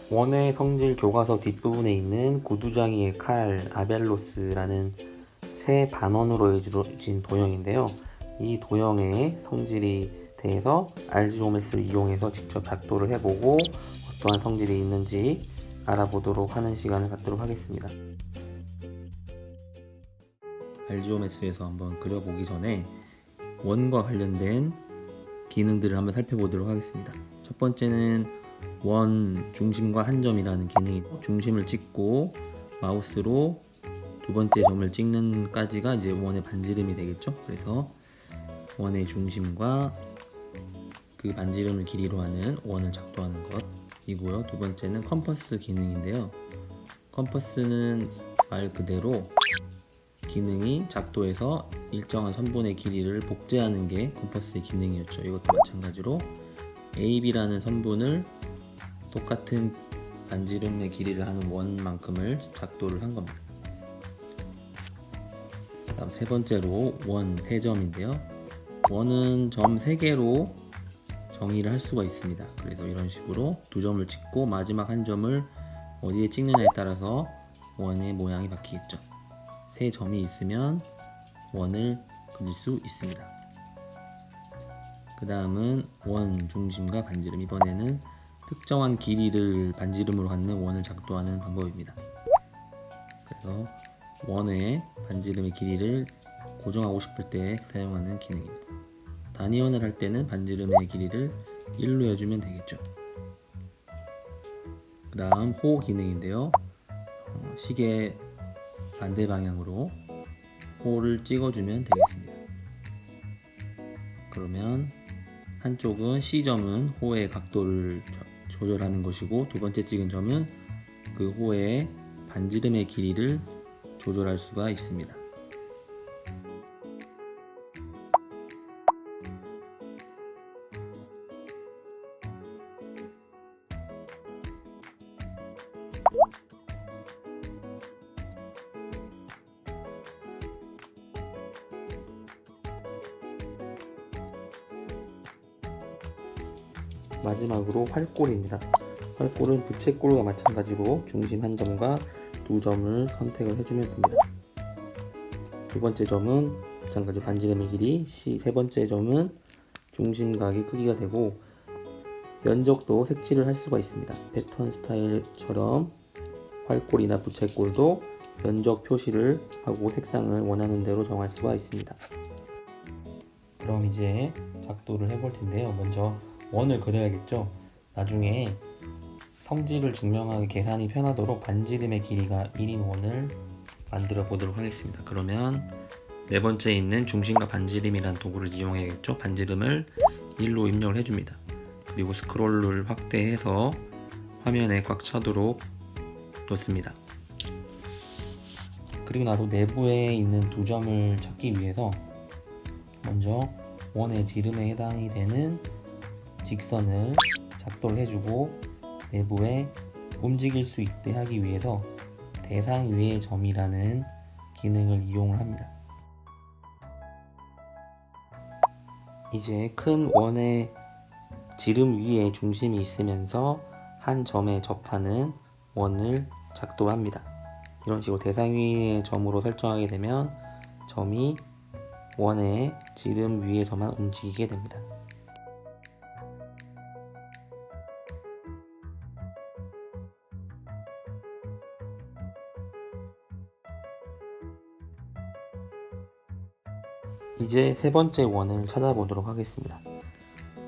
원의 성질 교과서 뒷부분에 있는 구두장이의 칼 아벨로스라는 새 반원으로 이루어진 도형인데요. 이 도형의 성질에 대해서 알지오메스를 이용해서 직접 작도를 해보고 어떠한 성질이 있는지 알아보도록 하는 시간을 갖도록 하겠습니다. 알지오메스에서 한번 그려보기 전에 원과 관련된 기능들을 한번 살펴보도록 하겠습니다. 첫 번째는 원 중심과 한 점이라는 기능이 중심을 찍고 마우스로 두 번째 점을 찍는 까지가 이제 원의 반지름이 되겠죠. 그래서 원의 중심과 그 반지름을 길이로 하는 원을 작도하는 것이고요. 두 번째는 컴퍼스 기능인데요. 컴퍼스는 말 그대로 기능이 작도해서 일정한 선분의 길이를 복제하는 게 컴퍼스의 기능이었죠. 이것도 마찬가지로 AB라는 선분을 똑같은 반지름의 길이를 하는 원만큼을 작도를 한 겁니다. 다음 세 번째로 원 3점인데요. 원은 점 3개로 정의를 할 수가 있습니다. 그래서 이런 식으로 두 점을 찍고 마지막 한 점을 어디에 찍느냐에 따라서 원의 모양이 바뀌겠죠. 3점이 있으면 원을 그릴 수 있습니다. 그 다음은 원 중심과 반지름, 이번에는 특정한 길이를 반지름으로 갖는 원을 작도하는 방법입니다. 그래서 원의 반지름의 길이를 고정하고 싶을 때 사용하는 기능입니다. 단위원을 할 때는 반지름의 길이를 1로 해주면 되겠죠. 그 다음 호 기능인데요. 시계 반대 방향으로 호를 찍어주면 되겠습니다. 그러면 한쪽은 C점은 호의 각도를 조절하는 것이고, 두 번째 찍은 점은 그 호의 반지름의 길이를 조절할 수가 있습니다. 마지막으로 활골입니다. 활골은 부채꼴과 마찬가지로 중심 한 점과 두 점을 선택을 해주면 됩니다. 두 번째 점은 마찬가지로 반지름의 길이, 세 번째 점은 중심각의 크기가 되고, 면적도 색칠을 할 수가 있습니다. 패턴 스타일처럼 활골이나 부채꼴도 면적 표시를 하고 색상을 원하는 대로 정할 수가 있습니다. 그럼 이제 작도를 해볼 텐데요. 먼저 원을 그려야겠죠. 나중에 성질을 증명하기 계산이 편하도록 반지름의 길이가 1인 원을 만들어 보도록 하겠습니다. 그러면 네 번째에 있는 중심과 반지름이라는 도구를 이용해야겠죠. 반지름을 1로 입력을 해줍니다. 그리고 스크롤을 확대해서 화면에 꽉 차도록 놓습니다. 그리고 나서 내부에 있는 두 점을 찾기 위해서 먼저 원의 지름에 해당이 되는 직선을 작도를 해주고, 내부에 움직일 수 있게 하기 위해서 대상 위의 점이라는 기능을 이용을 합니다. 이제 큰 원의 지름 위에 중심이 있으면서 한 점에 접하는 원을 작도합니다. 이런 식으로 대상 위의 점으로 설정하게 되면 점이 원의 지름 위에서만 움직이게 됩니다. 이제 세 번째 원을 찾아보도록 하겠습니다.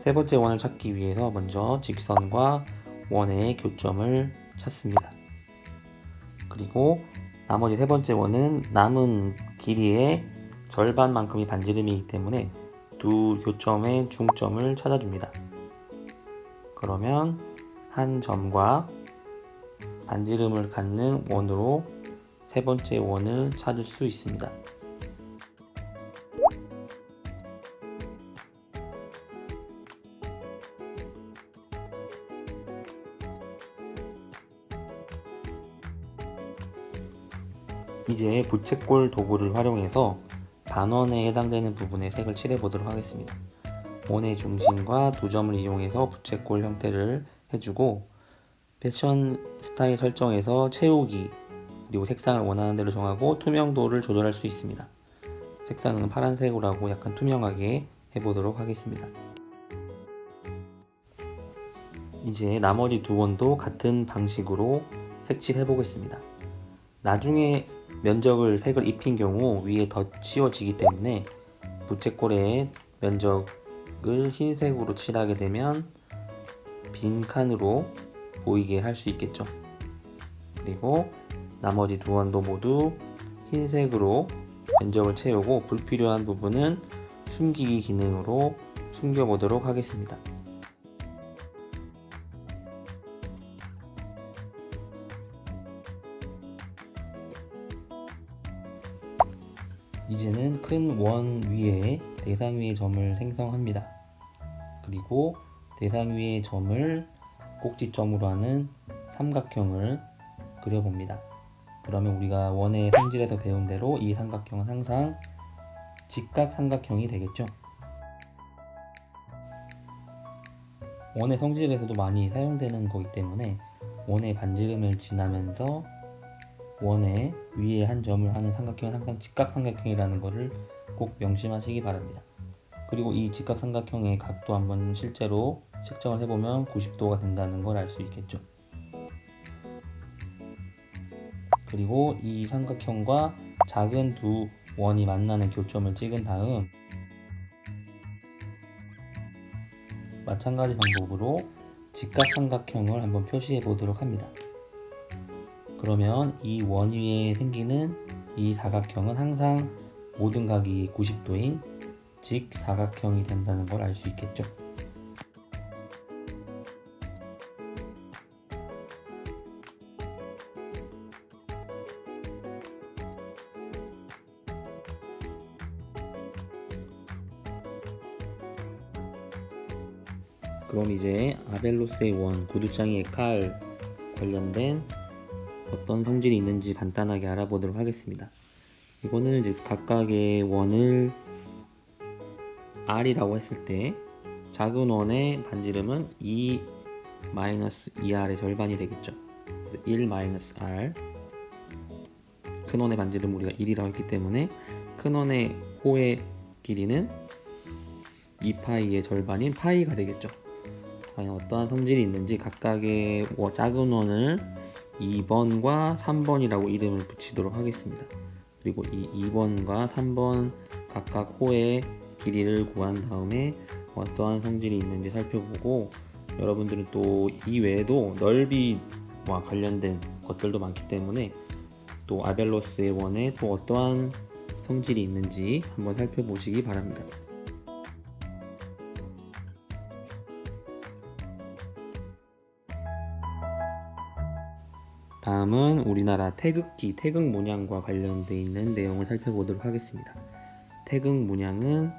세 번째 원을 찾기 위해서 먼저 직선과 원의 교점을 찾습니다. 그리고 나머지 세 번째 원은 남은 길이의 절반만큼이 반지름이기 때문에 두 교점의 중점을 찾아줍니다. 그러면 한 점과 반지름을 갖는 원으로 세 번째 원을 찾을 수 있습니다. 이제 부채꼴 도구를 활용해서 반원에 해당되는 부분에 색을 칠해 보도록 하겠습니다. 원의 중심과 두 점을 이용해서 부채꼴 형태를 해주고, 패션 스타일 설정에서 채우기, 그리고 색상을 원하는 대로 정하고 투명도를 조절할 수 있습니다. 색상은 파란색으로 하고 약간 투명하게 해보도록 하겠습니다. 이제 나머지 두 원도 같은 방식으로 색칠해 보겠습니다. 나중에 면적을 색을 입힌 경우 위에 덧씌워지기 때문에 부채꼴의 면적을 흰색으로 칠하게 되면 빈 칸으로 보이게 할 수 있겠죠. 그리고 나머지 두 원도 모두 흰색으로 면적을 채우고 불필요한 부분은 숨기기 기능으로 숨겨보도록 하겠습니다. 이제는 큰 원 위에 대상 위의 점을 생성합니다. 그리고 대상 위의 점을 꼭지점으로 하는 삼각형을 그려봅니다. 그러면 우리가 원의 성질에서 배운 대로 이 삼각형은 항상 직각 삼각형이 되겠죠. 원의 성질에서도 많이 사용되는 거기 때문에 원의 반지름을 지나면서 원의 위에 한 점을 하는 삼각형은 항상 직각 삼각형이라는 것을 꼭 명심하시기 바랍니다. 그리고 이 직각 삼각형의 각도 한번 실제로 측정을 해보면 90도가 된다는 걸 알 수 있겠죠. 그리고 이 삼각형과 작은 두 원이 만나는 교점을 찍은 다음 마찬가지 방법으로 직각 삼각형을 한번 표시해 보도록 합니다. 그러면 이 원 위에 생기는 이 사각형은 항상 모든 각이 90도인 직사각형이 된다는 걸 알 수 있겠죠. 그럼 이제 아벨로스의 원, 구두장이의 칼 관련된 어떤 성질이 있는지 간단하게 알아보도록 하겠습니다. 이거는 이제 각각의 원을 R이라고 했을 때 작은 원의 반지름은 2-2R의 절반이 되겠죠. 1-R. 큰 원의 반지름 우리가 1이라고 했기 때문에 큰 원의 호의 길이는 2파이의 절반인 파이가 되겠죠. 과연 어떠한 성질이 있는지 각각의 작은 원을 2번과 3번이라고 이름을 붙이도록 하겠습니다. 그리고 이 2번과 3번 각각 호의 길이를 구한 다음에 어떠한 성질이 있는지 살펴보고, 여러분들은 또 이 외에도 넓이와 관련된 것들도 많기 때문에 또 아벨로스의 원에 또 어떠한 성질이 있는지 한번 살펴보시기 바랍니다. 다음은 우리나라 태극기, 태극 문양과 관련되어 있는 내용을 살펴보도록 하겠습니다. 태극 문양은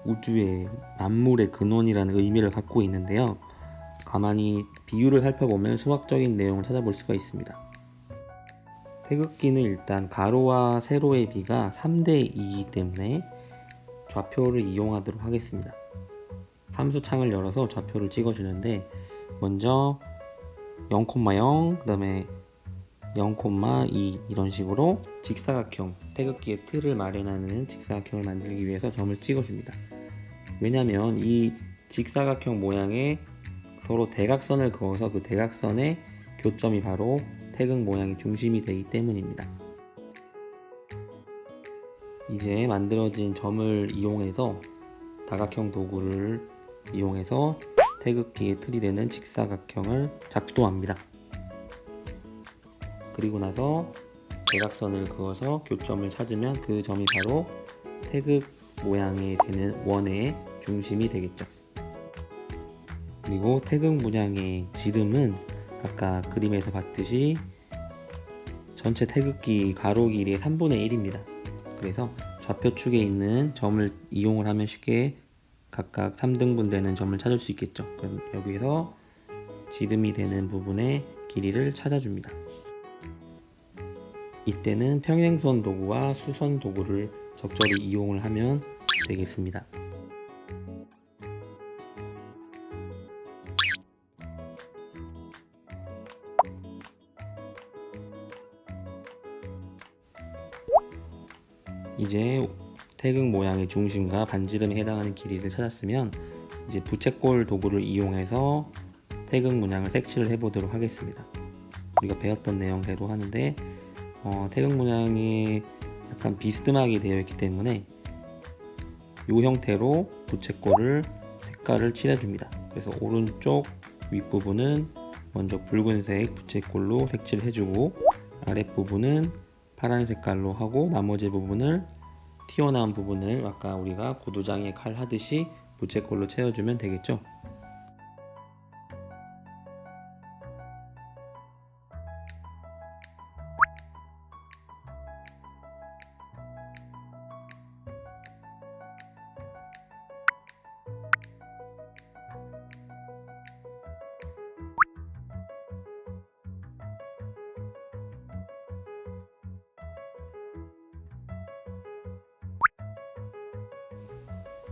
우주의 만물의 근원이라는 의미를 갖고 있는데요. 가만히 비유를 살펴보면 수학적인 내용을 찾아볼 수가 있습니다. 태극기는 일단 가로와 세로의 비가 3:2이기 때문에 좌표를 이용하도록 하겠습니다. 함수창을 열어서 좌표를 찍어주는데 먼저 0,0, 그 다음에 0,2 이런 식으로 직사각형, 태극기의 틀을 마련하는 직사각형을 만들기 위해서 점을 찍어줍니다. 왜냐하면 이 직사각형 모양에 서로 대각선을 그어서 그 대각선의 교점이 바로 태극 모양의 중심이 되기 때문입니다. 이제 만들어진 점을 이용해서 다각형 도구를 이용해서 태극기의 틀이 되는 직사각형을 작도합니다. 그리고 나서 대각선을 그어서 교점을 찾으면 그 점이 바로 태극 모양이 되는 원의 중심이 되겠죠. 그리고 태극 문양의 지름은 아까 그림에서 봤듯이 전체 태극기 가로 길이의 3분의 1입니다. 그래서 좌표축에 있는 점을 이용을 하면 쉽게 각각 3등분 되는 점을 찾을 수 있겠죠. 그럼 여기서 지름이 되는 부분의 길이를 찾아줍니다. 이때는 평행선 도구와 수선 도구를 적절히 이용을 하면 되겠습니다. 이제 태극 모양의 중심과 반지름에 해당하는 길이를 찾았으면 이제 부채꼴 도구를 이용해서 태극 문양을 색칠을 해보도록 하겠습니다. 우리가 배웠던 내용대로 하는데 태극 문양이 약간 비스듬하게 되어 있기 때문에 이 형태로 부채꼴을 색깔을 칠해줍니다. 그래서 오른쪽 윗부분은 먼저 붉은색 부채꼴로 색칠을 해주고 아랫부분은 파란 색깔로 하고 나머지 부분을 튀어나온 부분을 아까 우리가 구두장에 칼 하듯이 부채꼴로 채워주면 되겠죠.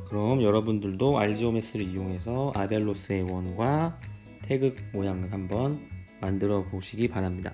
그럼 여러분들도 알지오메스를 이용해서 아벨로스의 원과 태극 모양을 한번 만들어 보시기 바랍니다.